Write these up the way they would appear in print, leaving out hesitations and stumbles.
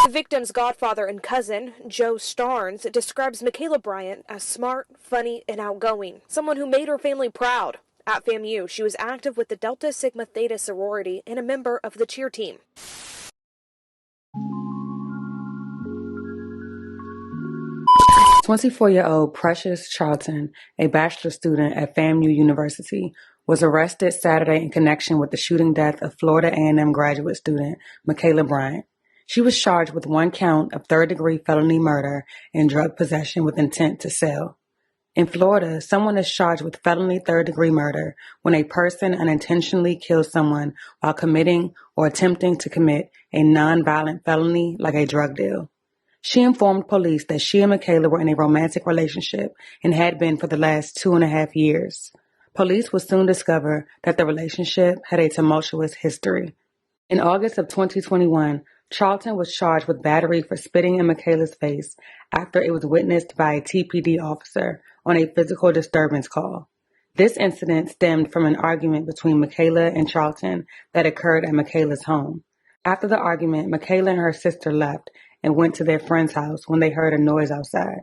The victim's godfather and cousin, Joe Starnes, describes MAKAYLA Bryant as smart, funny, and outgoing, someone who made her family proud. At FAMU, she was active with the Delta Sigma Theta sorority and a member of the cheer team. 24-year-old Precious Charlton, a bachelor student at FAMU University, was arrested Saturday in connection with the shooting death of Florida A&M graduate student MAKAYLA Bryant. She was charged with 1 count of third-degree felony murder and drug possession with intent to sell. In Florida, someone is charged with felony third-degree murder when a person unintentionally kills someone while committing or attempting to commit a nonviolent felony like a drug deal. She informed police that she and MAKAYLA were in a romantic relationship and had been for the last 2.5 years. Police would soon discover that the relationship had a tumultuous history. In August of 2021, Charlton was charged with battery for spitting in MAKAYLA's face after it was witnessed by a TPD officer on a physical disturbance call. This incident stemmed from an argument between MAKAYLA and Charlton that occurred at MAKAYLA's home. After the argument, MAKAYLA and her sister left and went to their friend's house when they heard a noise outside.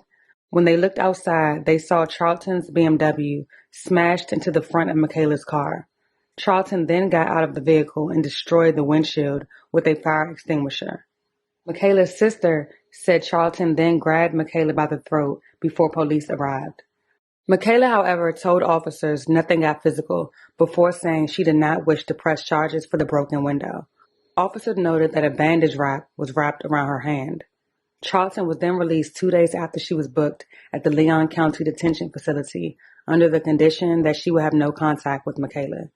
When they looked outside, they saw Charlton's BMW smashed into the front of MAKAYLA's car. Charlton then got out of the vehicle and destroyed the windshield with a fire extinguisher. MAKAYLA's sister said Charlton then grabbed MAKAYLA by the throat before police arrived. MAKAYLA, however, told officers nothing got physical before saying she did not wish to press charges for the broken window. Officers noted that a bandage wrap was wrapped around her hand. Charlton was then released 2 days after she was booked at the Leon County Detention Facility under the condition that she would have no contact with MAKAYLA.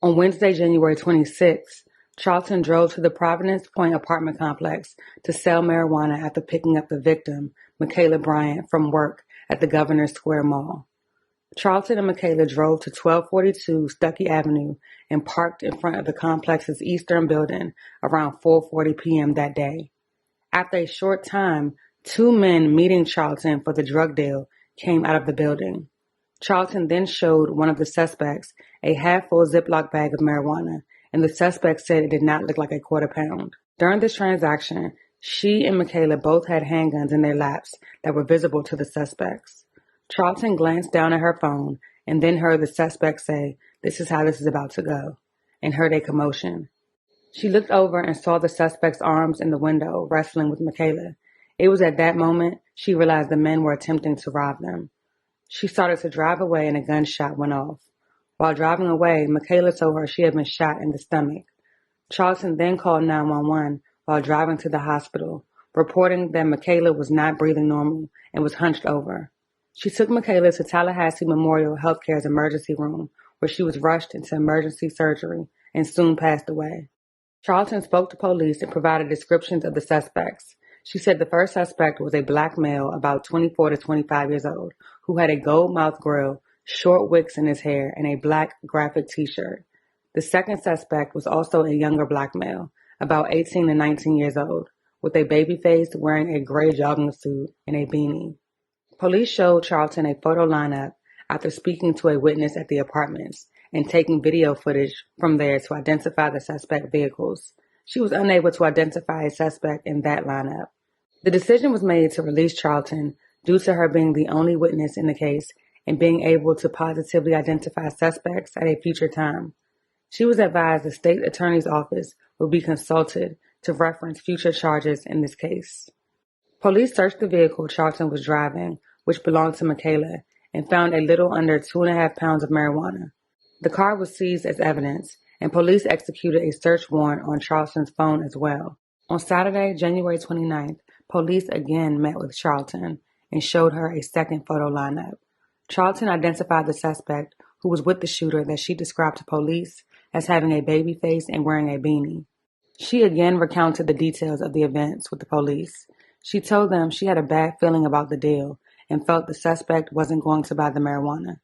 On Wednesday, January 26, Charlton drove to the Providence Point apartment complex to sell marijuana after picking up the victim, MAKAYLA Bryant, from work at the Governor Square Mall. Charlton and MAKAYLA drove to 1242 Stuckey Avenue and parked in front of the complex's eastern building around 4:40 p.m. that day. After a short time, 2 men meeting Charlton for the drug deal came out of the building. Charlton then showed one of the suspects a half-full Ziploc bag of marijuana, and the suspect said it did not look like a quarter pound. During this transaction, she and MAKAYLA both had handguns in their laps that were visible to the suspects. Charlton glanced down at her phone and then heard the suspect say, "This is how this is about to go," and heard a commotion. She looked over and saw the suspect's arms in the window wrestling with MAKAYLA. It was at that moment she realized the men were attempting to rob them. She started to drive away and a gunshot went off. While driving away, MAKAYLA told her she had been shot in the stomach. Charlton then called 911 while driving to the hospital, reporting that MAKAYLA was not breathing normal and was hunched over. She took MAKAYLA to Tallahassee Memorial Healthcare's emergency room, where she was rushed into emergency surgery and soon passed away. Charlton spoke to police and provided descriptions of the suspects. She said the first suspect was a black male about 24 to 25 years old who had a gold-mouthed grill, short wicks in his hair, and a black graphic t-shirt. The second suspect was also a younger black male, about 18 to 19 years old, with a baby face, wearing a gray jogging suit and a beanie. Police showed Charlton a photo lineup after speaking to a witness at the apartments and taking video footage from there to identify the suspect vehicles. She was unable to identify a suspect in that lineup. The decision was made to release Charlton due to her being the only witness in the case and being able to positively identify suspects at a future time. She was advised the state attorney's office would be consulted to reference future charges in this case. Police searched the vehicle Charlton was driving, which belonged to MAKAYLA, and found a little under 2.5 pounds of marijuana. The car was seized as evidence, and police executed a search warrant on Charlton's phone as well. On Saturday, January 29th, police again met with Charlton and showed her a second photo lineup. Charlton identified the suspect, who was with the shooter that she described to police as having a baby face and wearing a beanie. She again recounted the details of the events with the police. She told them she had a bad feeling about the deal and felt the suspect wasn't going to buy the marijuana.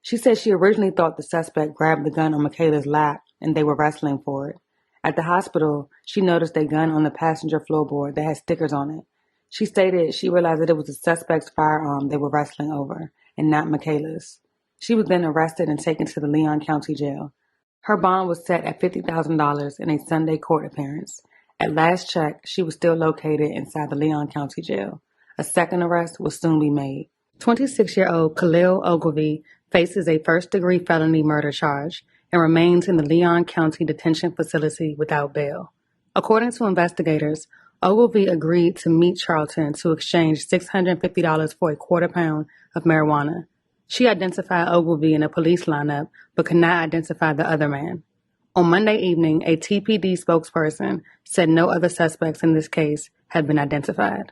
She said she originally thought the suspect grabbed the gun on MAKAYLA's lap and they were wrestling for it. At the hospital, she noticed a gun on the passenger floorboard that had stickers on it. She stated she realized that it was the suspect's firearm they were wrestling over and not MAKAYLA's. She was then arrested and taken to the Leon County Jail. Her bond was set at $50,000 in a Sunday court appearance. At last check, she was still located inside the Leon County Jail. A second arrest will soon be made. 26-year-old Khalil Ogilvy faces a first-degree felony murder charge and remains in the Leon County Detention Facility without bail. According to investigators, Ogilvy agreed to meet Charlton to exchange $650 for a quarter pound of marijuana. She identified Ogilvy in a police lineup but could not identify the other man. On Monday evening, a TPD spokesperson said no other suspects in this case had been identified.